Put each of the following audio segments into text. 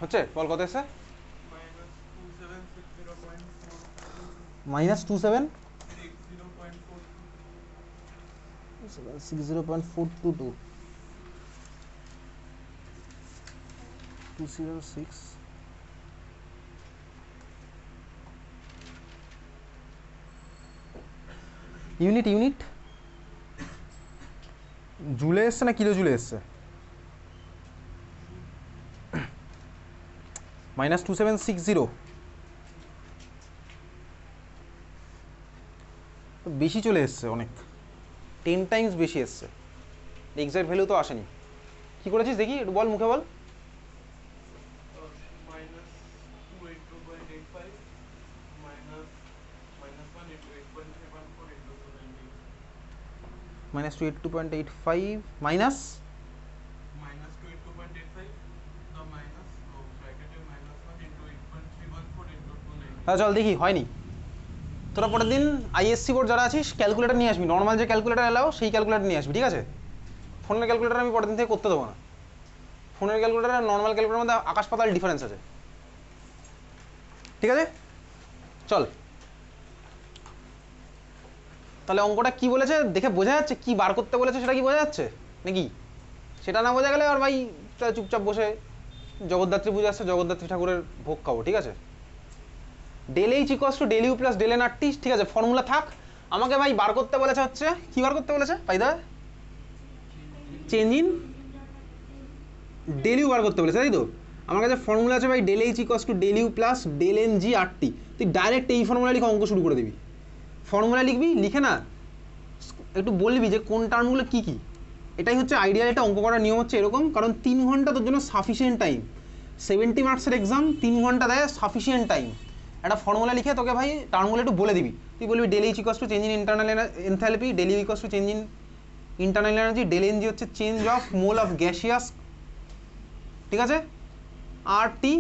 হচ্ছে বল কত এসে -2760.422 206 ইউনিট জুলে এসছে না কিলো জুলে এসছে? -2760 বেশি চলে এসছে, অনেক 10 টাইমস বেশি এসছে, এক্সাক্ট ভ্যালু তো আসেনি। কি করেছিস দেখি একটু বল, মুখে বল। -282.85 মাইনাস চল দেখি হয়নি। তোরা পরের দিন আইএসসি বোর্ড যারা আছিস ক্যালকুলেটার নিয়ে আসবি, নর্মাল যে ক্যালকুলেটার এলাও সেই ক্যালকুলেটার নিয়ে আসবি, ঠিক আছে? ফোনের ক্যালকুলেটার আমি পরের দিন থেকে করতে দেবো না। ফোনের ক্যালকুলেটার আর নর্মাল ক্যালকুলেটারের মধ্যে আকাশ পাতাল ডিফারেন্স আছে, ঠিক আছে? চল তাহলে অঙ্কটা কি বলেছে দেখে বোঝা যাচ্ছে, কি বার করতে বলেছে সেটা কি বোঝা যাচ্ছে নাকি? সেটা না বোঝা গেলে আর ভাই চুপচাপ বসে জগদ্ধাত্রী পুজো আসছে, জগদ্ধাত্রী ঠাকুরের ভোগ খাবো, ঠিক আছে? Del H equals to del U plus del N R T, ঠিক আছে? ফর্মুলা থাক। আমাকে ভাই বার করতে বলেছে হচ্ছে, কি বার করতে বলেছে ভাই দা? চেঞ্জ ইন ডেল ইউ বার করতে বলেছে, তাই তো? আমার কাছে ফর্মুলা আছে ভাই del H equals to del U plus del N G R T. তুই ডাইরেক্ট এই ফর্মুলা লিখে অঙ্ক শুরু করে দিবি। ফর্মুলা লিখবি, লিখে না একটু বলবি যে কোন টার্মগুলো কী কী। এটাই হচ্ছে আইডিয়াল, এটা অঙ্ক করার নিয়ম হচ্ছে এরকম, কারণ 3 ঘন্টা তোর জন্য সাফিসিয়েন্ট টাইম। 70 মার্কসের এক্সাম, 3 ঘন্টা দেয় সাফিসিয়েন্ট টাইম। একটা ফর্মুলা লিখে তোকে ভাই টার্মগুলো একটু বলে দিবি। তুই বলবি del H equals to change in internal enthalpy, del U equals to change in internal energy, del N G হচ্ছে change of mole of gaseous, ঠিক আছে? আর টি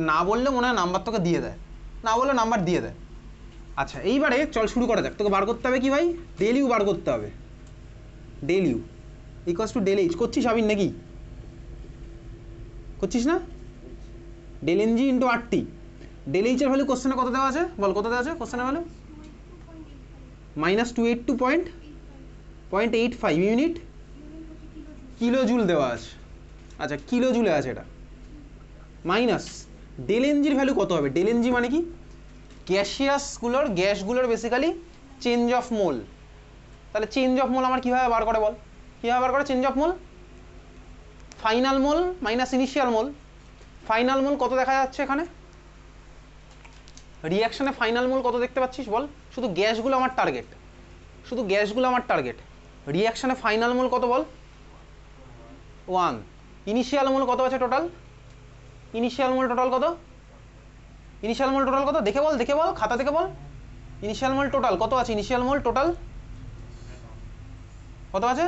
না বললে মনে হয় নাম্বার তোকে দিয়ে দেয়, না বললে নাম্বার দিয়ে দেয়। আচ্ছা এইবারে চল শুরু করা যাক। তোকে বার করতে হবে কি ভাই? ডেল ইউ বার করতে হবে। Del U equals to del H. করছিস আবির নাকি? করছিস না? Del N G into R T. Del এইচের ভ্যালু কোশ্চেনে কত দেওয়া আছে বল, কত দেওয়া আছে কোশ্চেনের ভ্যালু? -282.85 ইউনিট কিলো জুল দেওয়া আছে। আচ্ছা কিলো জুলে আছে এটা। মাইনাস ডেল এন জির ভ্যালু কত হবে? ডেল এন জি মানে কি? গ্যাসগুলোর বেসিক্যালি চেঞ্জ অফ মোল। তাহলে চেঞ্জ অফ মোল আমার কীভাবে বার করে বল? কীভাবে বার করে change of mole? Final mole minus initial mole. Final mole কত দেখা যাচ্ছে এখানে? রিয়াকশনে ফাইনাল মোল কত দেখতে পাচ্ছিস বল? শুধু গ্যাসগুলো আমার টার্গেট, শুধু গ্যাসগুলো আমার টার্গেট। রিয়াকশনে ফাইনাল মোল কত বল? 1। ইনিশিয়াল মোল কত আছে টোটাল? ইনিশিয়াল মোল টোটাল কত? ইনিশিয়াল মোল টোটাল কত দেখে বল, দেখে বল, খাতা থেকে বল। ইনিশিয়াল মোল টোটাল কত আছে? ইনিশিয়াল মোল টোটাল কত আছে?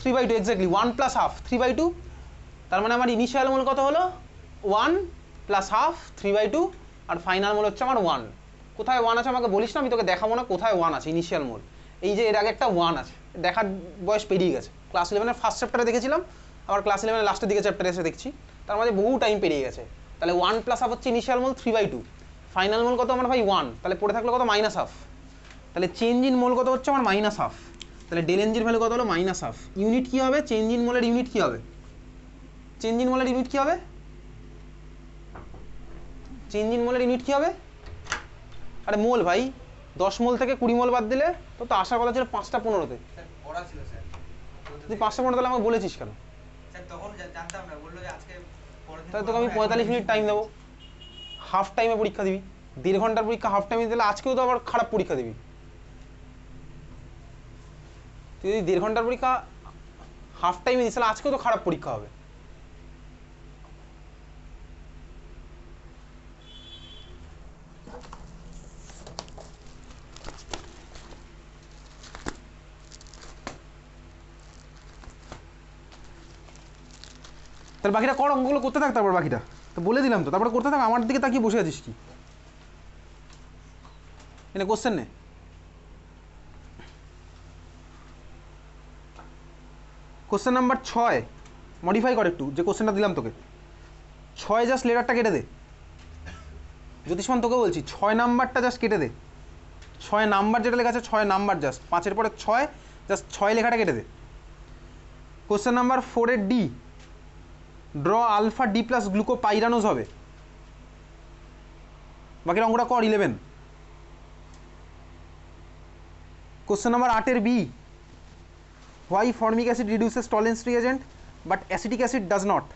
3/2 এক্স্যাক্টলি, 1 প্লাস হাফ 3/2। তার মানে আমার ইনিশিয়াল মোল কত হলো? 1 প্লাস হাফ 3/2, আর ফাইনাল মোল হচ্ছে আমার 1। কোথায় 1 আছে আমাকে বলিস না, আমি তোকে দেখাবো না কোথায় 1 আছে ইনিশিয়াল মোল। এই যে এর আগে একটা 1 আছে, দেখার বয়স পেরিয়ে গেছে। ক্লাস 11-এর ফার্স্ট চ্যাপ্টারে দেখেছিলাম, আবার ক্লাস 11-এর লাস্টের দিকে চ্যাপ্টারে এসে দেখছি, তার মাঝে বহু টাইম পেরিয়ে গেছে। তাহলে 1 প্লাস হাফ হচ্ছে ইনিশিয়াল মোল 3/2, ফাইনাল মোল কত আমার ভাই 1, তাহলে পড়ে থাকলো কত? Minus half. তাহলে চেঞ্জ ইন মোল কত হচ্ছে আমার? Minus half. তাহলে ডেল এন জির ভ্যালু কত হলো? Minus half. ইউনিট কী হবে? চেঞ্জ ইন মোলের ইউনিট কী হবে? চেঞ্জ ইন মোলের ইউনিট কী হবে? চেঞ্জ ইন মোলের ইউনিট কী হবে? আরে মোল ভাই, 10 মোল থেকে 20 মোল বাদ দিলে তো আসার কথা ছিল 5টা 15-তে। তুই 5টা 15 তাহলে আমাকে বলেছিস কেন? তাহলে তোকে আমি 45 মিনিট টাইম দেবো, হাফ টাইমে পরীক্ষা দিবি। 1.5 ঘন্টার পরীক্ষা হাফ টাইমে দিলে আজকেও তো আবার খারাপ পরীক্ষা দিবি। তুই যদি 1.5 ঘন্টার পরীক্ষা হাফ টাইমে দিস তাহলে আজকেও তো খারাপ পরীক্ষা হবে। তাহলে বাকিটা কর, অঙ্কগুলো করতে থাক, তারপর বাকিটা তো বলে দিলাম তো, তারপরে করতে থাক। আমার দিকে তাকিয়ে বসে আছিস কি? এনে কোশ্চেন নে। কোশ্চেন নাম্বার 6 মডিফাই কর একটু, যে কোশ্চেনটা দিলাম তোকে। ছয় জাস্ট লেটারটা কেটে দে, জ্যোতিষমান তোকে বলছি 6 নাম্বারটা জাস্ট কেটে দে, 6 নাম্বার যেটা লেখা আছে 6 নাম্বার জাস্ট 5-এর পরে 6, জাস্ট 6 লেখাটা কেটে দে। কোশ্চেন নাম্বার 4 এর D, draw alpha D plus glucopyranose হবে। বাকি অঙ্কটা কর 11। কোশ্চেন নাম্বার 8 এর B, why formic acid reduces Tollens reagent but acetic acid does not.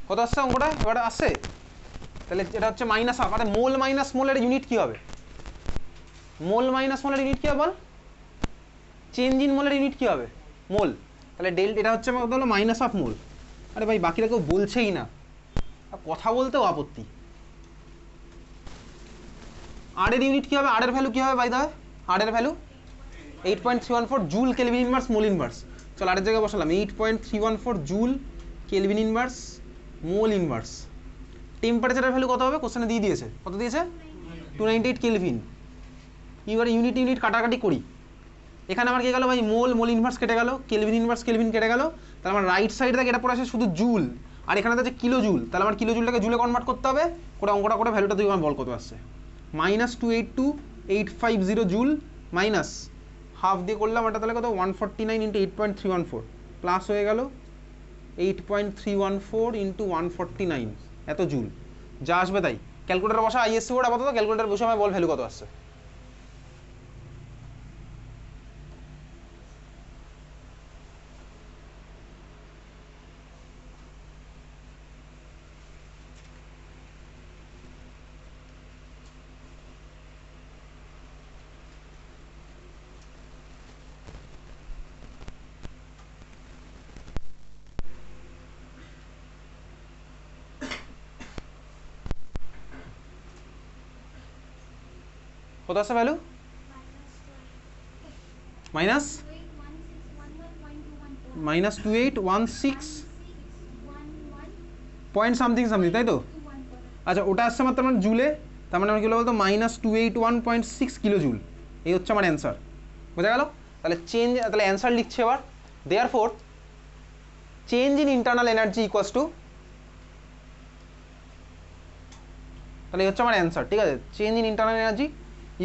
কত আসছে অঙ্কটা এবারে আসছে? তাহলে এটা হচ্ছে মাইনাস হাফ। আরে মোল মাইনাস মোলের ইউনিট কি হবে? মোল মাইনাস মোলের ইউনিট কি হবে বল? চেঞ্জ ইন মোলের ইউনিট কি হবে? মোল। তাহলে এটা হচ্ছে কত হলো? মাইনাস হাফ মোল। আরে ভাই বাকিরা কেউ বলছেই না, কথা বলতেও আপত্তি। আর এর ইউনিট কি হবে? আর এর ভ্যালু কি হবে বাই দা? আর এর value 8.314 joule kelvin inverse mole inverse. চল আরের জায়গায় বসালাম 8.314 joule kelvin inverse mole inverse. টেম্পারেচারের ভ্যালু কত হবে? কোশ্চেনে দিয়ে দিয়েছে। কত দিয়েছে? 298 কেলভিন। এবার ইউনিট কাটাকাটি করি। এখানে আমার কি গেল ভাই? মোল ইনভার্স কেটে গেল, কেলভিন ইনভার্স কেলভিন কেটে গেল। তাহলে আমার রাইট সাইড থেকে এটা পড়ে আসে শুধু জুল, আর এখানে আছে কিলো জুল। তাহলে আমার কিলো জুলটাকে জুলে কনভার্ট করতে হবে, করে অঙ্কটা করে ভ্যালুটা তুই আমার বল কত আসছে। -282,850 জুল মাইনাস হাফ দিয়ে করলাম এটা, তাহলে কত? 149 × 8.314 প্লাস হয়ে গেল 8.314 × 149 এত জুল। যা আসবে তাই। ক্যালকুলেটার বসা, আইএসসি বোর্ড আপাতত ক্যালকুলেটার বসে আমায় বল ভ্যালু কত আসছে। কত আছে ভ্যালু? -2816 পয়েন্ট সামথিং সামথিং, তাই তো? আচ্ছা ওটা আসছে আমার তার মানে জুলে, তার মানে আমার কি বলতো -281.6 কিলো জুল। এই হচ্ছে আমার অ্যান্সার। বোঝা গেল? তাহলে তাহলে অ্যান্সার লিখছে এবার। Therefore change in internal energy equals to, তাহলে এই হচ্ছে আমার অ্যান্সার। ঠিক আছে, change in internal energy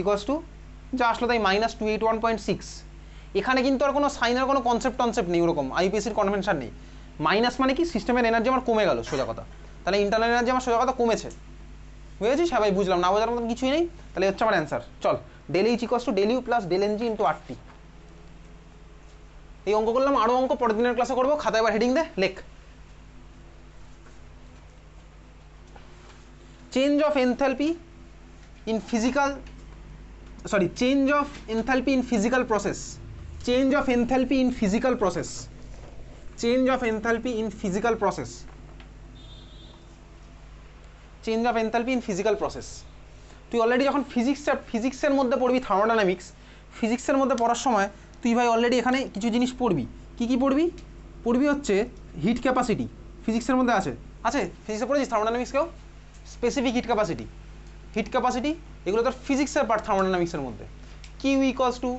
equals to যা আসলো তাই -281.6। এখানে কিন্তু আর কোনো সাইনের কোনো কনসেপ্ট নেই, ওরকম আইপিএসির কনভেনশন নেই। মাইনাস মানে কি? সিস্টেমের এনার্জি আমার কমে গেল সোজা কথা। তাহলে ইন্টারনাল এনার্জি আমার সোজা কথা কমেছে। বুঝেছিস? সবাই বুঝলাম না, বোঝার মতন কিছুই নেই। তাহলে হচ্ছে আমার অ্যান্সার। চল, del H equals to del U plus del NG into RT. এই অঙ্ক করলাম, আরও অঙ্ক পরের দিনের ক্লাসে করবো। খাতায় এবার হেডিং দে, লেখ change of enthalpy in physical, sorry, change of enthalpy in physical process, change of enthalpy in physical process, change of enthalpy in physical process, change of enthalpy in physical process. তুই already যখন ফিজিক্সের মধ্যে পড়বি, thermodynamics ফিজিক্সের মধ্যে পড়ার সময় তুই ভাই অলরেডি এখানে কিছু জিনিস পড়বি। কি পড়বি? পড়বি হচ্ছে হিট ক্যাপাসিটি, ফিজিক্সের মধ্যে আছে। ফিজিক্সে পড়েছিস থার্মোডাইনামিক্সকেও? স্পেসিফিক হিট ক্যাপাসিটি এগুলো তোর ফিজিক্সের পার্ট থার্মোডাইনামিক্সের মধ্যে। Q equals to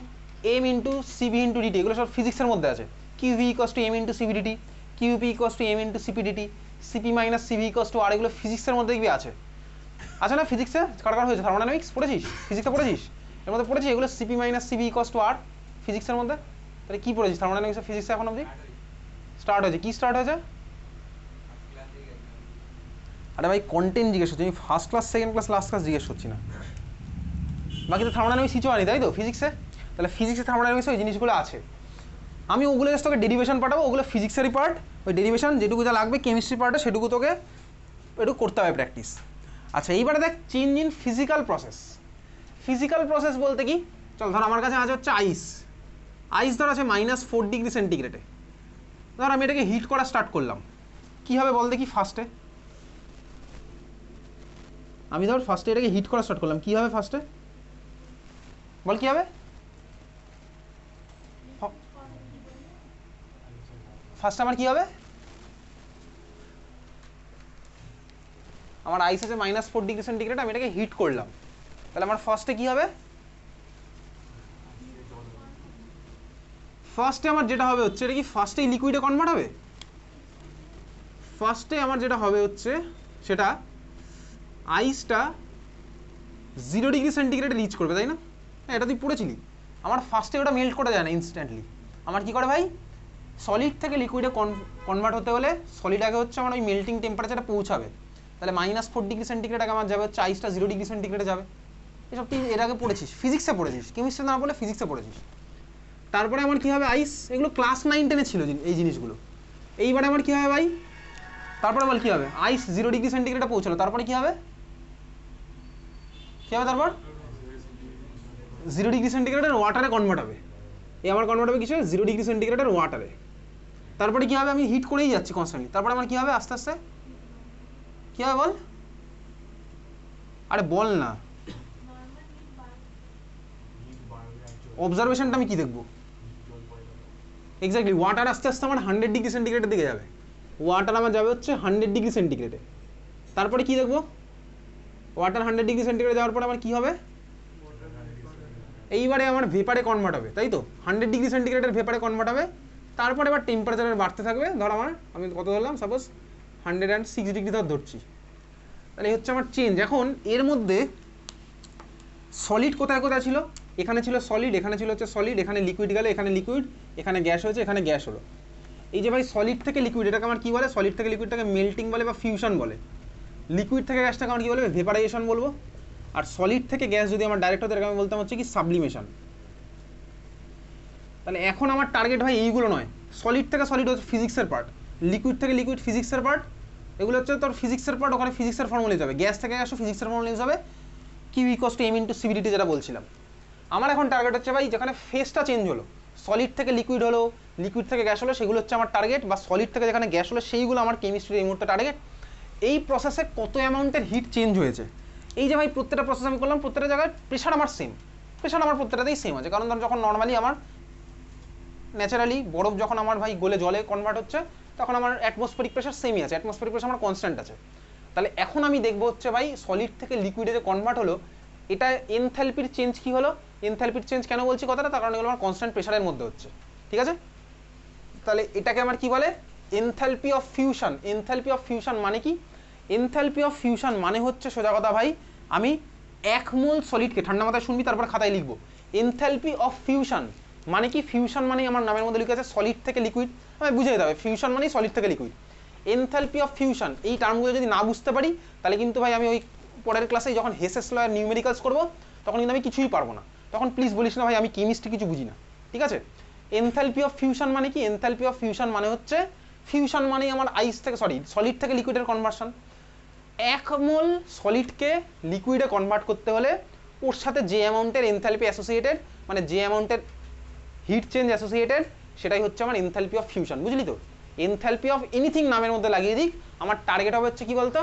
M into CV into DT, এগুলো সব ফিজিক্সের মধ্যে আছে। QV equals to M into CV DT, QP equals to M into CP DT, CP minus CV equals to R, এগুলো ফিজিক্সের মধ্যে দেখবি আছে না? ফিজিক্সে কার হয়েছে থার্মোডাইনামিক্স পড়েছিস? ফিজিক্সে পড়েছিস? এর মধ্যে পড়েছিস এগুলো CP minus CV equals to R ফিজিক্সের মধ্যে। তাহলে কি পড়েছিস থার্মোডাইনামিক্সে? ফিজিক্সে এখন অবধি স্টার্ট হয়েছে। কি স্টার্ট হয়েছে? আরে ভাই কন্টেন্ট জিজ্ঞেস করছি আমি, first class, second class, last class জিজ্ঞেস করছি না। বাকি তো থার্মোডাইনামিক্স কিছু আনি, তাই তো ফিজিক্সে? তাহলে ফিজিক্সে থার্মোডাইনামিক্সে ওই জিনিসগুলো আছে। আমি ওগুলো জাস্ট তোকে ডেরিভেশন পাঠাবো, ওগুলো ফিজিক্সেরই পার্ট। ওই ডেরিভেশন যেটুকু যা লাগবে কেমিস্ট্রি পার্টে সেটুকু তোকে একটু করতে হবে প্র্যাকটিস। আচ্ছা এইবারে দেখ change in physical process. Physical process বলতে কি? চল ধর আমার কাছে আছে হচ্ছে আইস ধর আছে -4 ডিগ্রি সেন্টিগ্রেডে। ধর আমি এটাকে হিট করা স্টার্ট করলাম, কী হবে বল দেখি? ফার্স্টে এটাকে হিট করা স্টার্ট করলাম, কী হবে ফার্স্টে বল? কী হবে? ফার্স্ট আমার কি হবে, আমার আইস আছে -4°C, আমি এটাকে হিট করলাম, তাহলে আমার ফার্স্টে কি হবে, ফার্স্টে আমার যেটা হবে হচ্ছে, এটা কি ফার্স্টেই লিকুইডে কনভার্ট হবে, ফার্স্টে আমার যেটা হবে হচ্ছে সেটা আইসটা 0°C রিচ করবে, তাই না? হ্যাঁ, এটা তুই পড়েছিলি। আমার ফার্স্টে ওটা মেল্ট করে যায় না ইনস্ট্যান্টলি, আমার কি করে ভাই, সলিড থেকে লিকুইডে কনভার্ট হতে হলে সলিড আগে হচ্ছে আমার ওই মেল্টিং টেম্পারেচারটা পৌঁছাবে, তাহলে -4°C আগে আমার যাবে হচ্ছে আইসটা 0°C যাবে। এসব তুই এর আগে পড়েছিস, ফিজিক্সে পড়েছিস, কেমিস্ট্রি না বলে ফিজিক্সে পড়েছিস। তারপরে আমার কি হবে আইস, এগুলো ক্লাস 9-10 ছিল এই জিনিসগুলো। এইবারে আমার কি হবে ভাই, তারপরে বল কি হবে, আইস 0°C পৌঁছালো, তারপরে কি হবে, কি হবে তারপর 0°C ওয়াটারে কনভার্ট হবে, এই আমার কনভার্ট হবে কিছু 0°C ওয়াটারে। তারপরে কি হবে, আমি হিট করেই যাচ্ছি কনস্ট্যান্টলি, তারপরে আমার কি হবে আস্তে আস্তে, কি হবে বল, আরে বল না, অবজারভেশনটা আমি কি দেখবো, এক্স্যাক্টলি ওয়াটার আস্তে আস্তে আমার 100°C দিকে যাবে, ওয়াটার আমার যাবে হচ্ছে 100°C। তারপরে কি দেখবো, ওয়াটার 100°C যাওয়ার পরে আমার কি হবে, এইবারে আমার ভেপারে কনভার্ট হবে, তাই তো 100°C ভেপারে কনভার্ট হবে। তারপরে এবার টেম্পারেচার বাড়তে থাকবে, ধর আমি কত ধরলাম, সাপোজ 106° ধরছি, তাহলে এই হচ্ছে আমার চেঞ্জ। এখন এর মধ্যে সলিড কোথায় কোথায় ছিল, এখানে ছিল সলিড, এখানে ছিল হচ্ছে সলিড, এখানে লিকুইড গেলে, এখানে লিকুইড, এখানে গ্যাস হয়েছে, এখানে গ্যাস হলো। এই যে ভাই সলিড থেকে লিকুইড, এটাকে আমার কি বলে, সলিড থেকে লিকুইডটাকে মেল্টিং বলে বা ফিউশন বলে, লিকুইড থেকে গ্যাসটাকে আমার কি বলবে, ভেপারাইজেশন বলবো, আর সলিড থেকে গ্যাস যদি আমার ডাইরেক্ট হতো, এটাকে আমি বলতাম হচ্ছে কি সাবলিমেশন। তাহলে এখন আমার টার্গেট ভাই এইগুলো নয়, সলিড থেকে সলিড হচ্ছে ফিজিক্সের পার্ট, লিকুইড থেকে লিকুইড ফিজিক্সের পার্ট, এগুলো হচ্ছে তোর ফিজিক্সের পার্ট, ওখানে ফিজিক্সের ফর্মুলা যাবে, গ্যাস থেকে গ্যাসও ফিজিক্সের ফর্মুলা যাবে, Q equals to M into CVDT যেটা বলছিলাম। আমার এখন টার্গেট হচ্ছে ভাই যেখানে ফেসটা চেঞ্জ হলো, সলিড থেকে লিকুইড হলো, লিকুইড থেকে গ্যাস হলো, সেগুলো হচ্ছে আমার টার্গেট, বা সলিড থেকে যেখানে গ্যাস হলো সেইগুলো আমার কেমিস্ট্রির এই মুহূর্তে টার্গেট। এই প্রসেসে কত অ্যামাউন্টের হিট চেঞ্জ হয়েছে, এই যে ভাই প্রত্যেকটা প্রসেস আমি করলাম, প্রত্যেকটা জায়গায় প্রেশার আমার সেম, প্রেশার আমার প্রত্যেকটাতেই সেম আছে, কারণ ধর যখন নর্মালি আমার ন্যাচারালি বরফ যখন আমার ভাই গলে জলে কনভার্ট হচ্ছে, তখন আমার অ্যাটমসফেরিক প্রেশার সেমই আছে, অ্যাটমসফেরিক প্রেশার আমার কনস্ট্যান্ট আছে। তাহলে এখন আমি দেখবো হচ্ছে ভাই সলিড থেকে লিকুইডে যে কনভার্ট হলো, এটা এনথালপির চেঞ্জ কি হলো, এনথালপির চেঞ্জ কেন বলছি কথাটা, তার কারণ এগুলো আমার কনস্ট্যান্ট প্রেশারের মধ্যে হচ্ছে, ঠিক আছে? তাহলে এটাকে আমার কি বলে, enthalpy of fusion. Enthalpy of fusion মানে কি, এনথালপি অফ ফিউশন মানে হচ্ছে সোজা কথা ভাই, আমি 1 মোল সলিডকে, ঠান্ডা মাথায় শুনবি তারপর খাতায় লিখবো, এনথালপি অফ ফিউশন মানে কি, ফিউশন মানে আমার নামের মধ্যে লিখে আছে সলিড থেকে লিকুইড, আমি বুঝে যেতে হবে ফিউশন মানে সলিড থেকে লিকুইড। এনথালপি অফ ফিউশন এই টার্মগুলো যদি না বুঝতে পারি, তাহলে কিন্তু ভাই আমি ওই পরের ক্লাসে যখন হেসেস লয়ের নিউমেরিক্যালস করবো, তখন কিন্তু আমি কিছুই পারবো না, তখন প্লিজ বলিস না ভাই আমি কেমিস্ট্রি কিছু বুঝি না, ঠিক আছে? এনথালপি অফ ফিউশন মানে কি, এনথালপি অফ ফিউশন মানে হচ্ছে, ফিউশন মানেই আমার আইস থেকে সলিড থেকে লিকুইডের কনভার্সন। 1 মোল সলিডকে লিকুইডে কনভার্ট করতে হলে ওর সাথে যে অ্যামাউন্টের এনথালপি অ্যাসোসিয়েটেড, মানে যে অ্যামাউন্টের হিট চেঞ্জ অ্যাসোসিয়েটেড, সেটাই হচ্ছে আমার এনথালপি অফ ফিউশন, বুঝলি তো? এনথালপি অফ এনিথিং নামের মধ্যে লাগিয়ে দিক, আমার টার্গেট হবে হচ্ছে কি বলতো,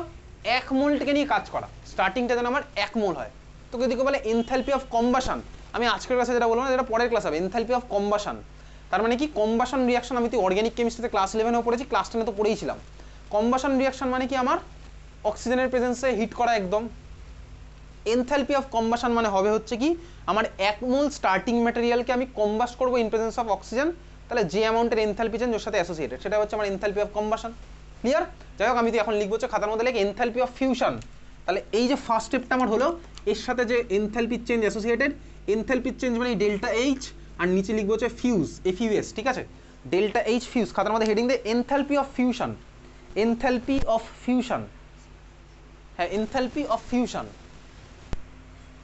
1 মোলকে নিয়ে কাজ করা, স্টার্টিংটা যেন আমার 1 মোল হয়। তোকে যদি বলে এনথালপি অফ কম্বাশন, আমি আজকের ক্লাসে যেটা বলবো না, যেটা পরের ক্লাস হবে, এনথালপি অফ কম্বাশন, তার মানে কি কম্বাশন রিয়াকশন, আমি তো অর্গানিক কেমিস্ট্রিতে ক্লাস 11এও পড়েছি, ক্লাস 10 তো পড়েইছিলাম। কম্বাশন রিয়াকশন মানে কি, আমার অক্সিজেনের প্রেজেন্সে হিট করা একদম। এনথালপি অফ কম্বাশন মানে হবে হচ্ছে কি, আমার 1 মোল স্টার্টিং ম্যাটেরিয়ালকে আমি কম্বাস্ট করবো ইন প্রেজেন্স অফ অক্সিজেন, তাহলে যে অ্যামাউন্টের এনথালপি চেঞ্জ ওর সাথে অ্যাসোসিয়েটেড, সেটা হচ্ছে আমার এনথালপি অফ কম্বাশন। ক্লিয়ার? যাই হোক, আমি তো এখন লিখবো হচ্ছে খাতার মধ্যে লিখে এনথালপি অফ ফিউশন। তাহলে এই যে ফার্স্ট স্টেপটা আমার হলো, এর সাথে যে enthalpy change associated, enthalpy change মানে ডেল্টা এইচ, আর নিচে লিখবো হচ্ছে ফিউজ, এফইউএস, ঠিক আছে? ডেল্টা এইচ ফিউজ, খাতার মধ্যে হেডিং দিয়ে enthalpy of fusion, enthalpy of fusion, হ্যাঁ এনথালপি অফ ফিউশন,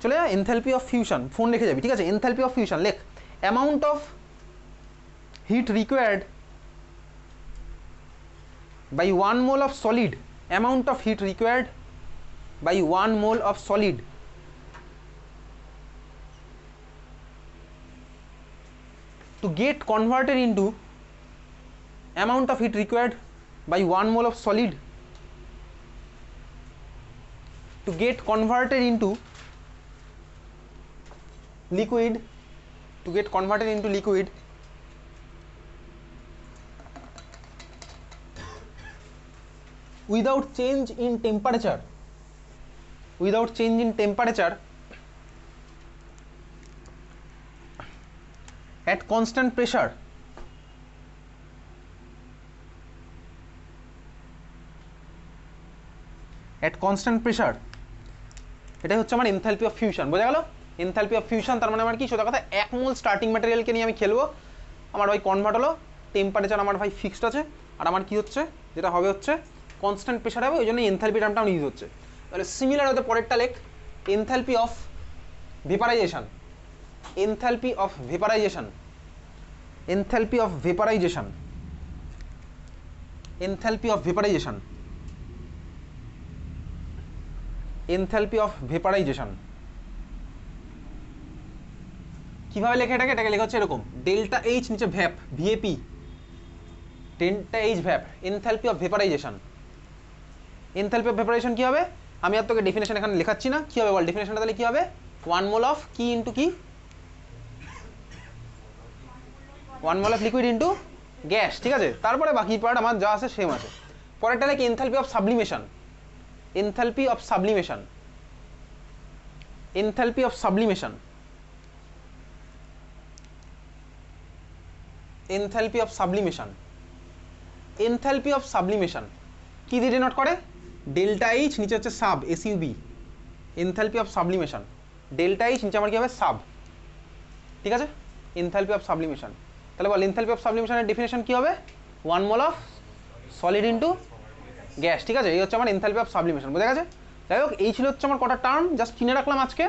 চলে যা, এনথালপি অফ ফিউশন, ফোন রেখে যাবি, ঠিক আছে? এনথালপি অফ ফিউশন লেখ, amount of heat required by 1 mole of solid, amount of heat required by 1 mole of solid to get converted into, amount of heat required by 1 mole of solid to get converted into liquid, to get converted into liquid without change in temperature, without change in temperature at constant pressure, at constant pressure, এটাই হচ্ছে আমার enthalpy of fusion. বোঝা গেল? Enthalpy of fusion তার মানে আমার কি, সোজা কথা 1 মোল স্টার্টিং ম্যাটেরিয়ালকে নিয়ে আমি খেলবো, আমার ভাই কনভার্ট হলো, টেম্পারেচার আমার ভাই ফিক্সড আছে, আর আমার কি হচ্ছে, যেটা হবে হচ্ছে কনস্ট্যান্ট প্রেশার হবে, ওই জন্য এনথালপি টার্মটাও ইউজ হচ্ছে। তাহলে সিমিলার হতে পরেরটা লেখ, enthalpy of vaporisation, enthalpy of vaporisation, enthalpy of vaporization, enthalpy of vaporization, enthalpy of vaporization কিভাবে লেখা এটাকে, এটাকে লেখা হচ্ছে এরকম, ডেল্টা এইচ নিচে vap, VAP, delta H vap, enthalpy of vaporization, enthalpy of vaporization কি হবে, আমি আর তোকে ডেফিনেশন এখানে লেখাচ্ছি না, কি হবে বল ডেফিনেশনটা, তাহলে কি হবে 1 মোল অফ কি ইনটু কি, 1 mole of liquid into gas, ঠিক আছে। তারপরে বাকি পার্ট আমার যা আছে সেম আছে। পরেরটা কি, enthalpy of sublimation, enthalpy of sublimation, enthalpy of sublimation, enthalpy of sublimation, enthalpy of sublimation কি দিয়ে ডিনোট করে, ডেল্টা এইচ নিচে হচ্ছে sub, SUV, enthalpy of sublimation, delta H নিচে আমার কি হবে সাব, ঠিক আছে, এনথালপি অফ সাবলিমেশন। তাহলে বল এনথালপি অফ সাবলিমেশনের ডেফিনেশন কি হবে, 1 mole of solid into gas, ঠিক আছে, এই হচ্ছে আমার এনথালপি অফ সাবলিমেশন। বোঝা গেছে? যাই হোক, এই ছিল হচ্ছে আমার কটা টার্ম, জাস্ট কিনে রাখলাম আজকে,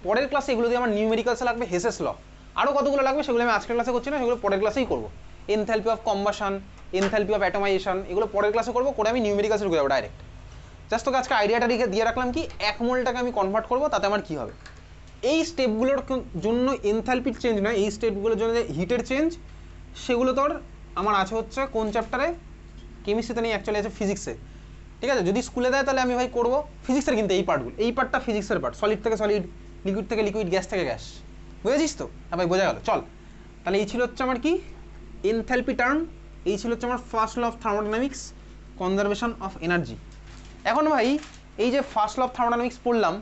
পরের ক্লাসে এগুলো দিয়ে আমার নিউমেরিক্যালসে লাগবে, হেসেস ল, আরও কতগুলো লাগবে সেগুলো আমি আজকের ক্লাসে করছি না, সেগুলো পরের ক্লাসেই করবো। Enthalpy of combustion, enthalpy of atomisation, এগুলো পরের ক্লাসে করবো, করে আমি নিউমেরিক্যালসে ঢুকে যাবো ডাইরেক্ট। জাস্ট তোকে আজকে আইডিয়াটা দিয়ে রাখলাম কি, 1 মোলটাকে আমি কনভার্ট করবো, তাতে আমার কি হবে। এই স্টেপগুলোর জন্য এনথালপির চেঞ্জ নয়, এই স্টেপগুলোর জন্য যে হিটের চেঞ্জ, সেগুলো তোর আমার আছে হচ্ছে কোন চ্যাপ্টারে, কেমিস্ট্রিতে নেই, অ্যাকচুয়ালি আছে ফিজিক্সে, ঠিক আছে। যদি স্কুলে দেয় তাহলে আমি ভাই করবো ফিজিক্সের, কিন্তু এই পার্টগুলো, এই পার্টটা ফিজিক্সের পার্ট, সলিড থেকে সলিড, লিকুইড থেকে লিকুইড, গ্যাস থেকে গ্যাস, বুঝেছিস তো? হ্যাঁ ভাই বোঝা গেল। চল তাহলে এই ছিল হচ্ছে আমার কি এনথালপি টার্ম, এই ছিল হচ্ছে আমার first law of thermodynamics, conservation of energy. এখন ভাই এই যে ফার্স্ট ল অফ থার্মোডাইনামিক্স পড়লাম,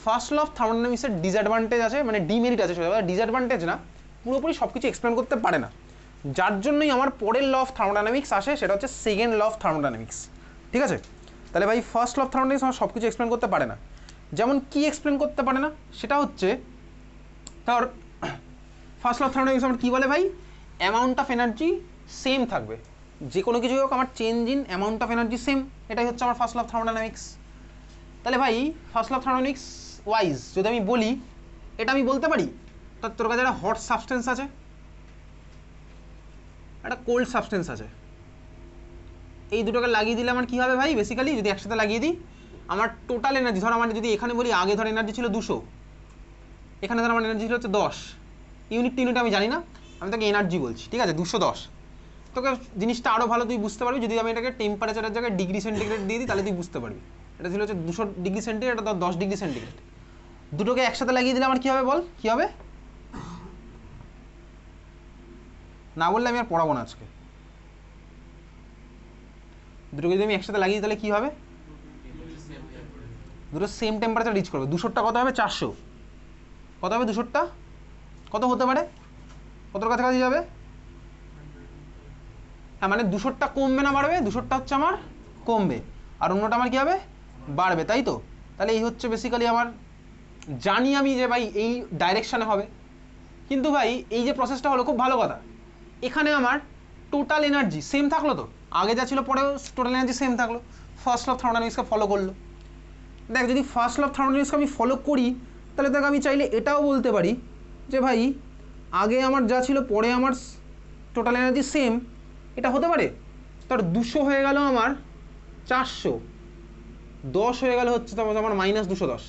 ফার্স্ট ল অফ থার্মোডাইনামিক্সের ডিসঅ্যাডভান্টেজ আছে, মানে ডিমেরিট আছে, ডিসঅ্যাডভান্টেজ না, পুরোপুরি সব কিছু এক্সপ্লেন করতে পারে না, যার জন্যই আমার পরের ল অফ থার্মোডাইনামিক্স আসে, সেটা হচ্ছে সেকেন্ড ল অফ থার্মোডাইনামিক্স, ঠিক আছে। তাহলে ভাই ফার্স্ট ল অফ থার্মোডাইনামিক্স আমার সব কিছু এক্সপ্লেন করতে পারে না, যেমন কি এক্সপ্লেন করতে পারে না, সেটা হচ্ছে ধর ফার্স্ট ল অফ থার্মোডাইনামিক্স আমার কী বলে ভাই, অ্যামাউন্ট অফ এনার্জি সেম থাকবে, যে কোনো কিছু হোক আমার change in amount of energy same, এটাই হচ্ছে আমার ফার্স্ট ল অফ থার্মোডাইনামিক্স। তাহলে ভাই first law of thermodynamics wise যদি আমি বলি, এটা আমি বলতে পারি তোর কাছে একটা হট সাবস্টেন্স আছে, একটা কোল্ড সাবস্টেন্স আছে, এই দুটোকে লাগিয়ে দিলে আমার কী হবে ভাই, বেসিক্যালি যদি একসাথে লাগিয়ে দিই, আমার টোটাল এনার্জি, ধর আমার যদি এখানে বলি আগে ধর এনার্জি ছিল 200, এখানে ধর আমার এনার্জি ছিল হচ্ছে 10, ইউনিট আমি জানি না, আমি তোকে এনার্জি বলছি, ঠিক আছে, 210। তোকে জিনিসটা আরও ভালো তুই বুঝতে পারবি যদি আমি এটাকে টেম্পারেচারের জায়গায় ডিগ্রি সেন্টিগ্রেড দিয়ে দিই, তাহলে তুই বুঝতে পারবি। এটা ছিল হচ্ছে 200 ডিগ্রি সেন্টিগ্রেড, এটা 10 ডিগ্রি সেন্টিগ্রেড, দুটোকে একসাথে লাগিয়ে দিলে আমার কী হবে বল, কী হবে, না বললে আমি আর পড়াবো না আজকে। দুটোকে যদি আমি একসাথে লাগিয়ে তাহলে কী হবে, দুটো সেম টেম্পারেচার রিচ করবে। 200টা কত হবে, 400, কত হবে 200টা, কত হতে পারে, কতর কাছাকাছি যাবে, হ্যাঁ মানে 200টা কমবে না বাড়বে, 200টা হচ্ছে আমার কমবে, আর অন্যটা আমার কী হবে, বাড়বে, তাই তো। তাহলে এই হচ্ছে বেসিক্যালি আমার, জানি আমি যে ভাই এই ডাইরেকশানে হবে, কিন্তু ভাই এই যে প্রসেসটা হলো খুব ভালো কথা, এখানে আমার টোটাল এনার্জি সেম থাকলো, তো আগে যা ছিল পরেও টোটাল এনার্জি সেম থাকলো, ফার্স্ট ল অফ থার্মোডাইনামিক্সকে ফলো করলো। দেখ যদি ফার্স্ট ল অফ থার্মোডাইনামিক্সকে আমি ফলো করি, তাহলে দেখ আমি চাইলে এটাও বলতে পারি যে ভাই আগে আমার যা ছিল পরে আমার টোটাল এনার্জি সেম, এটা হতে পারে। তার 200 হয়ে গেল আমার 400, 10 হয়ে গেল হচ্ছে তোমার আমার -210,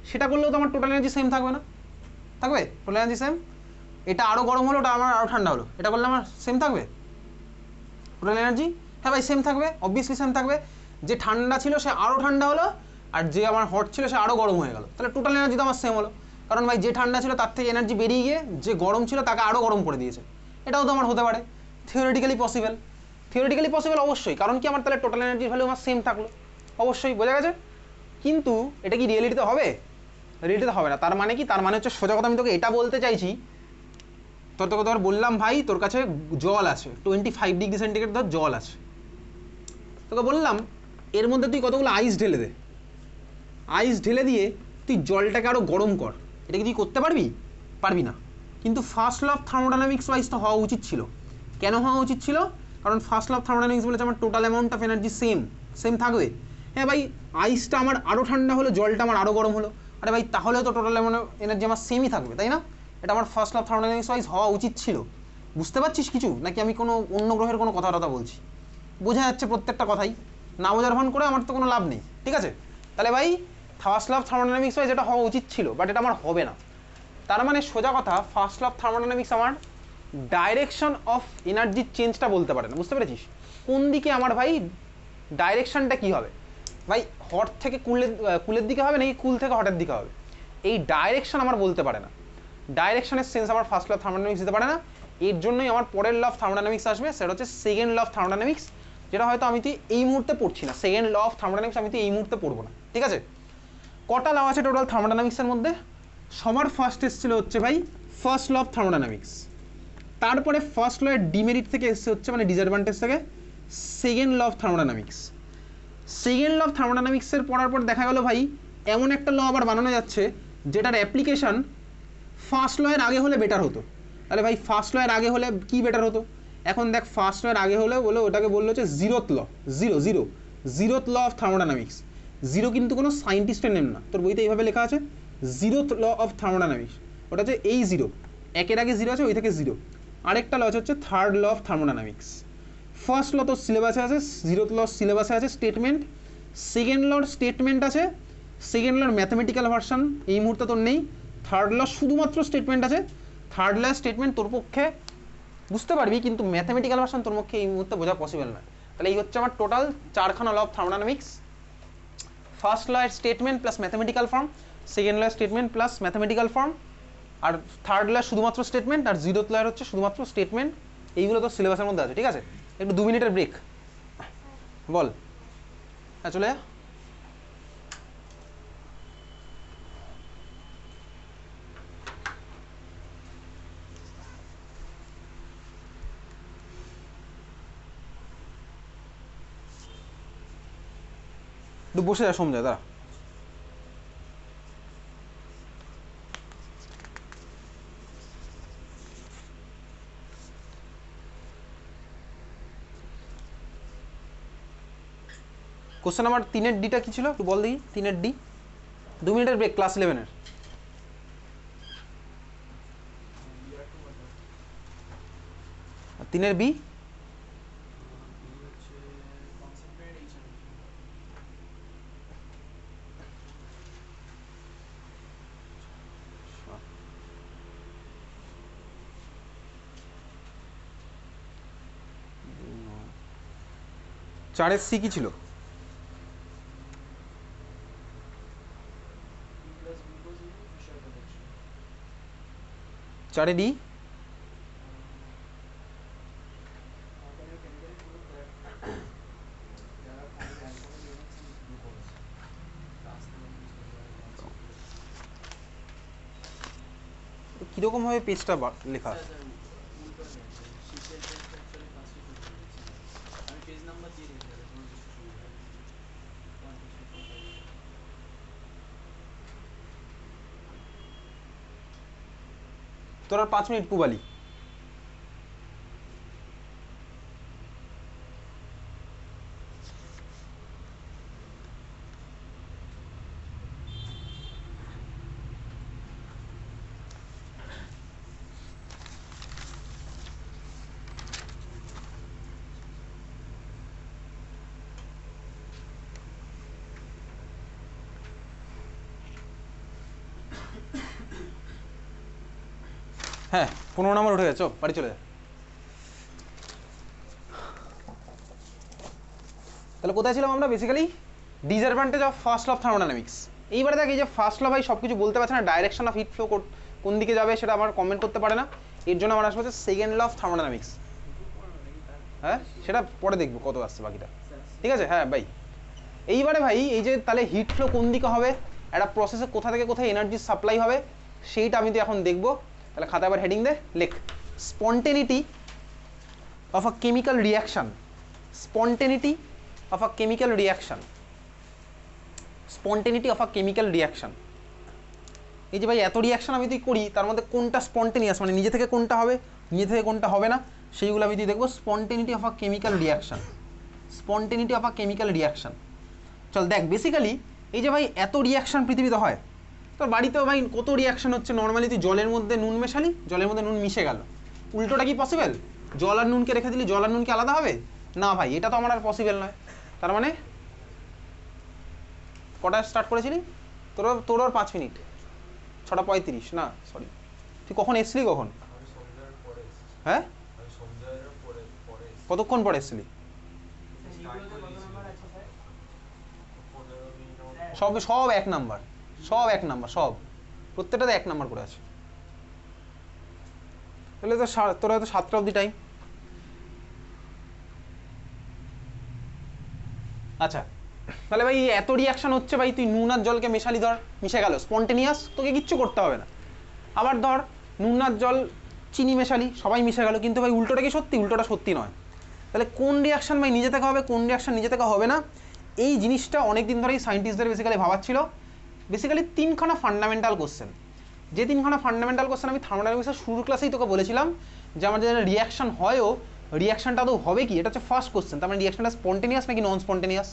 সেটা করলেও তো আমার টোটাল এনার্জি সেম থাকবে না, থাকবে টোটাল এনার্জি সেম। এটা আরও গরম হলো, ওটা আমার আরও ঠান্ডা হলো, এটা করলে আমার সেম থাকবে টোটাল এনার্জি, হ্যাঁ ভাই সেম থাকবে, অবভিয়াসলি সেম থাকবে। যে ঠান্ডা ছিল সে আরও ঠান্ডা হলো, আর যে আমার হট ছিল সে আরও গরম হয়ে গেল, তাহলে টোটাল এনার্জি তো আমার সেম হলো, কারণ ভাই যে ঠান্ডা ছিল তার থেকে এনার্জি বেরিয়ে গিয়ে যে গরম ছিল তাকে আরও গরম করে দিয়েছে, এটাও তো আমার হতে পারে, থিওরিটিক্যালি পসিবল। থিওরিটিক্যালি পসিবল অবশ্যই, কারণ কি আমার তাহলে টোটাল এনার্জির ভ্যালু আমার সেম থাকলো, অবশ্যই বোঝা গেছে। কিন্তু এটা কি রিয়েলিটিতে হবে? রিয়েলিটিতে হবে না। তার মানে কি? তার মানে হচ্ছে সোজা কথা আমি তোকে এটা বলতে চাইছি, তোকে ধর বললাম ভাই তোর কাছে জল আছে 25 ডিগ্রি সেন্টিগ্রেড, ধর জল আছে, তোকে বললাম এর মধ্যে তুই কতগুলো আইস ঢেলে দে, আইস ঢেলে দিয়ে তুই জলটাকে আরও গরম কর, এটা কি তুই করতে পারবি? পারবি না। কিন্তু first law of thermodynamics wise তো হওয়া উচিত ছিল। কেন হওয়া উচিত ছিল? কারণ ফার্স্ট ল অফ থার্মোডাইনামিক্স বলেছে আমার total amount of energy same থাকবে। হ্যাঁ ভাই, আইসটা আমার আরও ঠান্ডা হলো, জলটা আমার আরও গরম হলো, আরে ভাই তাহলে তো টোটাল অ্যামাউন্ট এনার্জি আমার সেমই থাকবে, তাই না? এটা আমার first law of thermodynamics wise হওয়া উচিত ছিল। বুঝতে পারছিস কিছু, নাকি আমি কোনো অন্য গ্রহের কোনো কথা বলছি? বোঝা যাচ্ছে প্রত্যেকটা কথাই, না বোঝার ভান করে আমার তো কোনো লাভ নেই, ঠিক আছে? তাহলে ভাই first law of thermodynamics wise এটা হওয়া উচিত ছিল, বাট এটা আমার হবে না। তার মানে সোজা কথা ফার্স্ট ল অফ থার্মোডাইনামিক্স আমার ডাইরেকশন অফ এনার্জির চেঞ্জটা বলতে পারে না, বুঝতে পেরেছিস? কোন দিকে আমার ভাই ডাইরেকশনটা কি হবে, ভাই হট থেকে কুলের দিকে হবে নাকি কুল থেকে হটের দিকে হবে, এই ডাইরেকশন আমার বলতে পারে না। ডাইরেকশনের সেন্স আমার ফার্স্ট ল অফ থার্মোডাইনামিক্স দিতে পারে না। এর জন্যই আমার পরের ল অফ থার্মোডাইনামিক্স আসবে, সেটা হচ্ছে সেকেন্ড ল অফ থার্মোডাইনামিক্স, যেটা হয়তো আমি তুই এই মুহূর্তে পড়ছি না। সেকেন্ড ল অফ থার্মোডাইনামিক্স আমি তুই এই মুহূর্তে পড়বো না, ঠিক আছে? কটা ল আছে টোটাল থার্মোডাইনামিক্সের মধ্যে? সবার ফার্স্ট এসেছিল হচ্ছে ভাই ফার্স্ট ল অফ থার্মোডাইনামিক্স, তারপরে ফার্স্ট ল এর ডিমেরিট থেকে এসে হচ্ছে মানে ডিসঅ্যাডভান্টেজ থেকে second law of thermodynamics. Second law of থার্মোডাইনামিক্সের পড়ার পর দেখা গেল ভাই এমন একটা ল আবার বানানো যাচ্ছে যেটার অ্যাপ্লিকেশন ফার্স্ট ল এর আগে হলে বেটার হতো। তাহলে ভাই ফার্স্ট ল এর আগে হলে কি বেটার হতো? এখন দেখ ফার্স্ট ল এর আগে হলে বলে ওটাকে বললো হচ্ছে zeroth law of thermodynamics. Zero কিন্তু কোনো সায়েন্টিস্টের নেম না, তোর বইতে এইভাবে লেখা আছে জিরোথ ল অফ থার্মোডাইনামিক্স, ওটা হচ্ছে এই জিরো, একের আগে জিরো আছে ওই থেকে জিরো। আরেকটা ল হচ্ছে third law of thermodynamics. First law তো সিলেবাসে আছে, জিরোথ ল সিলেবাসে আছে স্টেটমেন্ট, সেকেন্ড লর স্টেটমেন্ট আছে, সেকেন্ড লর ম্যাথমেটিক্যাল ভার্সন এই মুহূর্তে তোর নেই, থার্ড ল শুধুমাত্র স্টেটমেন্ট আছে। থার্ড ল স্টেটমেন্ট তোর পক্ষে বুঝতে পারবি, কিন্তু ম্যাথমেটিক্যাল ভার্সন তোর পক্ষে এই মুহূর্তে বোঝা পসিবল না। তাহলে এই হচ্ছে আমার টোটাল চারখানা law of thermodynamics. First law এর statement plus mathematical form, second law এর স্টেটমেন্ট প্লাস ম্যাথমেটিক্যাল ফর্ম, আর থার্ড ল শুধুমাত্র স্টেটমেন্ট, আর জিরোথ ল এর হচ্ছে শুধুমাত্র স্টেটমেন্ট। এইগুলো তো সিলেবাসের মধ্যে আছে, ঠিক আছে? একটু 2 মিনিটের ব্রেক, বল। হ্যাঁ চলে যা। একটু বসে যা সমঝা দাঁড়া। কোশ্চেন নাম্বার 3-এর ডিটা কি ছিল একটু বল দেখি। 3-এর ডি, 2 মিনিটের ব্রেক ক্লাস 11-এর। 3-এর বি চারের সি কি ছিল? চারে ডি কিরকম ভাবে পেজটা লেখা? তোর আর 5 মিনিট পুবালি। হ্যাঁ 15 নম্বর উঠে গেছে, বাড়ি চলে যা। তাহলে কোথায় ছিলাম আমরা? Basically disadvantage of first law of thermodynamics. এইবারে দেখ এই যে ফার্স্ট ল ভাই সব কিছু বলতে পারছে না, ডাইরেকশন অফ হিট ফ্লো কোন দিকে যাবে সেটা আমার কমেন্ট করতে পারে না, এর জন্য আমার আসবে হচ্ছে সেকেন্ড ল অফ থার্মোডাইনামিক্স। হ্যাঁ সেটা পরে দেখবো কত আসছে বাকিটা, ঠিক আছে। হ্যাঁ ভাই, এইবারে ভাই এই যে তাহলে হিট ফ্লো কোন দিকে হবে, একটা প্রসেসে কোথা থেকে কোথায় এনার্জি সাপ্লাই হবে সেইটা আমি তো এখন দেখবো। তাহলে খাতা আবার হেডিং দে, লেখ স্পন্টেনিটি of a chemical reaction, স্পন্টেনিটি of a chemical reaction, স্পন্টেনিটি of a chemical reaction. এই যে ভাই এত রিয়াকশন আমি তুই করি, তার মধ্যে কোনটা স্পন্টেনিয়াস, মানে নিজে থেকে কোনটা হবে, নিজে থেকে কোনটা হবে না, সেইগুলো আমি তুই দেখবো। স্পন্টেনিটি of a chemical reaction, স্পন্টেনিটি of a chemical reaction. চল দেখ, বেসিক্যালি এই যে ভাই এত রিয়াকশন পৃথিবীতে হয়, তোর বাড়িতেও ভাই কত রিয়াকশন হচ্ছে। নর্মালি তুই জলের মধ্যে নুন মেশালি, জলের মধ্যে নুন মিশে গেল, উল্টোটা কি পসিবল? জল আর নুনকে রেখে দিলি, জল আর নুনকে আলাদা হবে না ভাই, এটা তো আমার আর পসিবল নয়। তার মানে কটা স্টার্ট করেছিলি? তোর আর 5 মিনিট, 6:35 না সরি, তুই কখন এসছিলি কখন? হ্যাঁ কতক্ষণ পরে এসছিলি? সব সব 1 নাম্বার, সব 1 নাম্বার, সব প্রত্যেকটাতে 1 নাম্বার করে আছে। তাহলে তো তোর হয়তো 7টা অবধি টাইম। আচ্ছা তাহলে ভাই এত রিয়াকশন হচ্ছে ভাই, তুই নুন আর জলকে মেশালি, ধর মিশে গেল, স্পন্টেনিয়াস, তোকে কিচ্ছু করতে হবে না। আবার ধর নুন আর জল চিনি মেশালি, সবাই মিশে গেল, কিন্তু ভাই উল্টোটা কি সত্যি? উল্টোটা সত্যি নয়। তাহলে কোন রিয়াকশন ভাই নিজে থেকে হবে, কোন রিয়াকশন নিজে থেকে হবে না, এই জিনিসটা অনেকদিন ধরেই সায়েন্টিস্টদের বেসিক্যালি ভাবাচ্ছিল। বেসিক্যালি 3খানা ফান্ডামেন্টাল কোশ্চেন, যে 3খানা ফান্ডামেন্টাল কোশ্চেন আমি থার্মোডাইনামিক্সের শুরুর ক্লাসেই তোকে বলেছিলাম যে আমার যেন রিয়াকশন হয়ও, রিয়াকশনটা তো হবে কি, এটা হচ্ছে ফার্স্ট কোশ্চেন। তার মানে রিয়াকশনটা স্পন্টেনিয়াস নাকি নন স্পন্টেনিয়াস।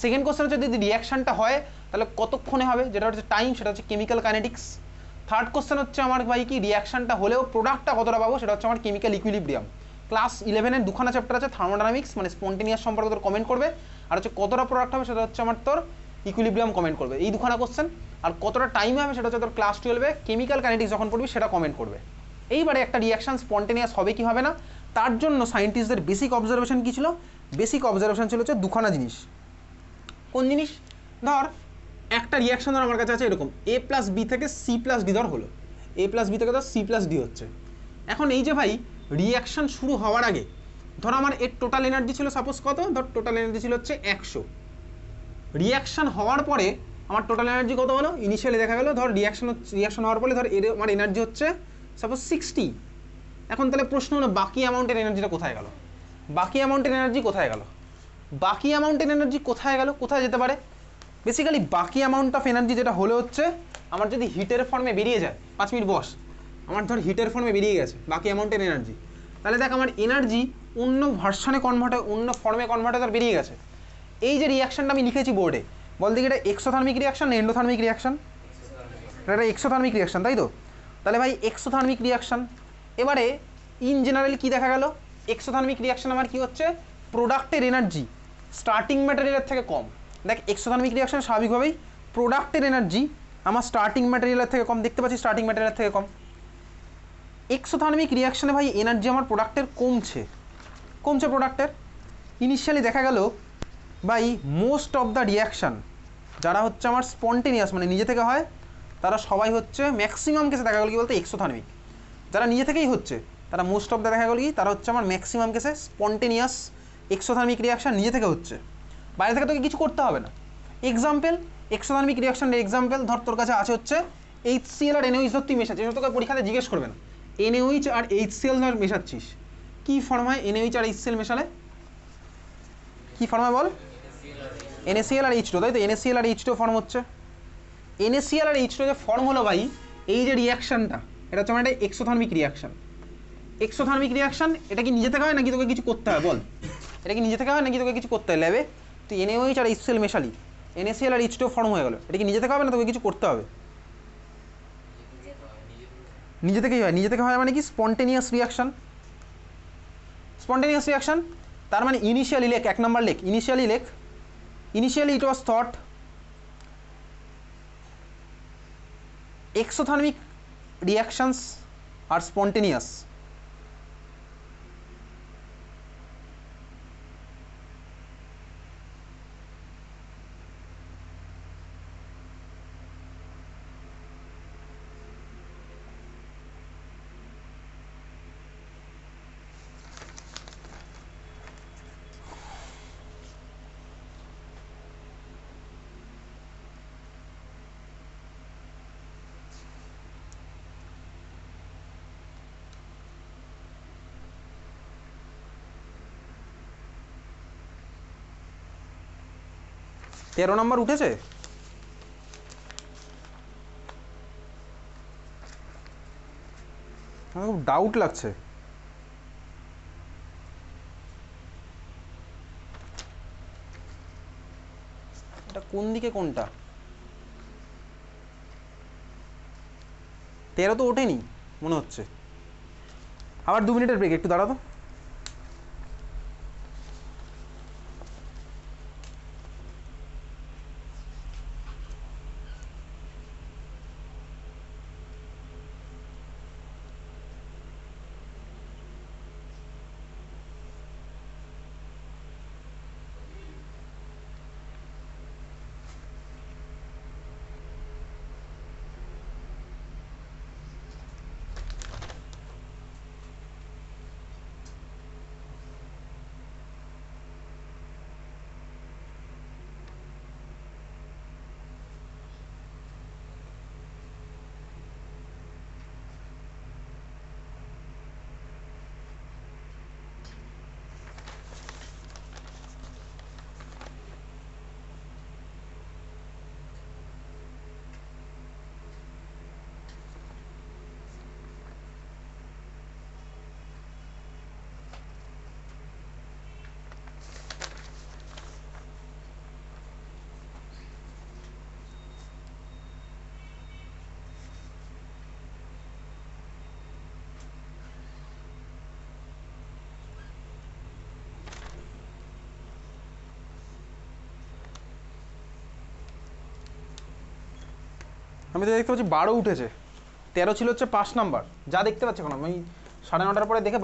সেকেন্ড কোশ্চেন হচ্ছে যদি রিয়াকশনটা হয় তাহলে কতক্ষণে হবে, যেটা হচ্ছে টাইম, সেটা হচ্ছে কেমিক্যাল কাইনেটিক্স। থার্ড কোশ্চেন হচ্ছে আমার ভাই কি রিয়াকশনটা হলেও প্রোডাক্টটা কতটা পাবো, সেটা হচ্ছে আমার কেমিক্যাল ইকুইলিব্রিয়াম। ক্লাস 11-এর 2খানা চ্যাপ্টার আছে থার্মোডাইনামিক্স, মানে স্পন্টেনিয়াস সম্পর্কে তোর কমেন্ট করবে, আর হচ্ছে কতটা প্রোডাক্ট হবে সেটা হচ্ছে আমার তোর ইকুইলিব্রিয়াম কমেন্ট করবে, এই 2খানা কোশ্চেন। আর কতটা টাইম হবে সেটা হচ্ছে তোর ক্লাস 12-এ কেমিক্যাল কাইনেটিক্স যখন পড়বি সেটা কমেন্ট করবে। এইবারে একটা রিয়াকশন স্পন্টেনিয়াস হবে কি হবে না, তার জন্য সায়েন্টিস্টদের বেসিক অবজারভেশন কী ছিল? বেসিক অবজারভেশন ছিল হচ্ছে 2খানা জিনিস। কোন জিনিস? ধর একটা রিয়াকশন ধর আমার কাছে আছে এরকম, A+B থেকে C+D ধর হলো, A+B থেকে ধর C+D হচ্ছে। এখন এই যে ভাই রিয়াকশন শুরু হওয়ার আগে ধর আমার এর টোটাল এনার্জি ছিল সাপোজ কত, ধর টোটাল এনার্জি ছিল হচ্ছে 100। রিয়াকশন হওয়ার পরে আমার টোটাল এনার্জি কত হলো? ইনিশিয়ালি দেখা গেল ধর রিয়াকশন হওয়ার পরে ধর এর আমার এনার্জি হচ্ছে সাপোজ 60। এখন তাহলে প্রশ্ন হলো বাকি অ্যামাউন্টের এনার্জিটা কোথায় গেল? বাকি অ্যামাউন্টের এনার্জি কোথায় গেল? বাকি অ্যামাউন্টের এনার্জি কোথায় গেল, কোথায় যেতে পারে? বেসিক্যালি বাকি অ্যামাউন্ট অফ এনার্জি যেটা হলে হচ্ছে আমার যদি হিটের ফর্মে বেরিয়ে যায়, 5 মিনিট বস, আমার ধর হিটের ফর্মে বেরিয়ে গেছে বাকি অ্যামাউন্টের এনার্জি, তাহলে দেখ আমার এনার্জি অন্য ভার্সনে কনভার্ট হয়, অন্য ফর্মে কনভার্ট হয়, তার বেরিয়ে গেছে। এই যে রিয়াকশনটা আমি লিখেছি বোর্ডে, বল দেখি এটা এক্সোথার্মিক রিয়াকশন না এন্ডোথার্মিক রিয়াকশন? এটা এক্সোথার্মিক রিয়াকশন, তাই তো? তাহলে ভাই এক্সোথার্মিক রিয়াকশন, এবারে ইন জেনারেল কি দেখা গেল? এক্সোথার্মিক রিয়াকশন আমার কি হচ্ছে? প্রোডাক্টের এনার্জি স্টার্টিং ম্যাটেরিয়ালের থেকে কম। দেখ এক্সোথার্মিক রিয়াকশন স্বাভাবিকভাবেই প্রোডাক্টের এনার্জি আমার স্টার্টিং ম্যাটেরিয়ালের থেকে কম, দেখতে পাচ্ছি স্টার্টিং ম্যাটেরিয়ালের থেকে কম। এক্সোথার্মিক রিয়াকশনে ভাই এনার্জি আমার প্রোডাক্টের কমছে, কমছে প্রোডাক্টের। ইনিশিয়ালি দেখা গেল ভাই মোস্ট অফ দ্য রিয়াকশান যারা হচ্ছে আমার স্পন্টেনিয়াস মানে নিজে থেকে হয়, তারা সবাই হচ্ছে ম্যাক্সিমাম কেসে দেখা গেল কি বলতে এক্সোথার্মিক। যারা নিজে থেকেই হচ্ছে তারা মোস্ট অফ দ্য দেখা গেল কি তারা হচ্ছে আমার ম্যাক্সিমাম কেসে স্পন্টেনিয়াস এক্সোথার্মিক রিয়াকশান, নিজে থেকে হচ্ছে, বাইরে থেকে তোকে কিছু করতে হবে না। এক্সাম্পল এক্সোথার্মিক রিয়াকশনের এক্সাম্পল ধর তোর কাছে আছে হচ্ছে HCl আর NaOH ধর তুই মেশাচ্ছিস, তোকে পরীক্ষাতে জিজ্ঞেস করবে না NaOH আর HCl ধর মেশাচ্ছিস, কী ফর্ম হয় NaOH আর HCl মেশালে? কী ফর্ম হয় বল? NaCl আর H2, তাই তো? NaCl আর H2 ফর্ম হচ্ছে। NaCl আর H2 যে ফর্ম হলো ভাই, এই যে রিয়াকশানটা এটা হচ্ছে আমার একটা এক্সোথার্মিক রিয়াকশান। এক্সোথার্মিক রিয়াকশান এটা কি নিজে থেকে হয় নাকি তোকে কিছু করতে হয় বল? এটা কি নিজে থেকে হয় নাকি তোকে কিছু করতে হয়? ল্যাবে তুই NaOH আর HCl মেশালি, NaCl আর H2 ফর্ম হয়ে গেল, এটা কি নিজে থেকে হবে না তোকে কিছু করতে হবে? নিজে থেকেই হয়। নিজে থেকে হয় মানে কি? Spontaneous reaction. স্পন্টেনিয়াস রিয়াকশান তার মানে ইনিশিয়ালি লেখ, 1 নাম্বার লেখ, ইনিশিয়ালি লেখ, initially it was thought exothermic reactions are spontaneous. 13 number উঠেছে? আমার খুব ডাউট লাগছে। এটা কোন দিকে কোনটা? 13 তো ওঠেনি মনে হচ্ছে। আবার 2 মিনিটের ব্রেক, একটু দাঁড়াতো। আমি তো দেখতে পাচ্ছি 12 উঠেছে, 13 ছিল হচ্ছে 5 নাম্বার, যা দেখতে পাচ্ছি এখন আমি 9:30টার পরে দেখে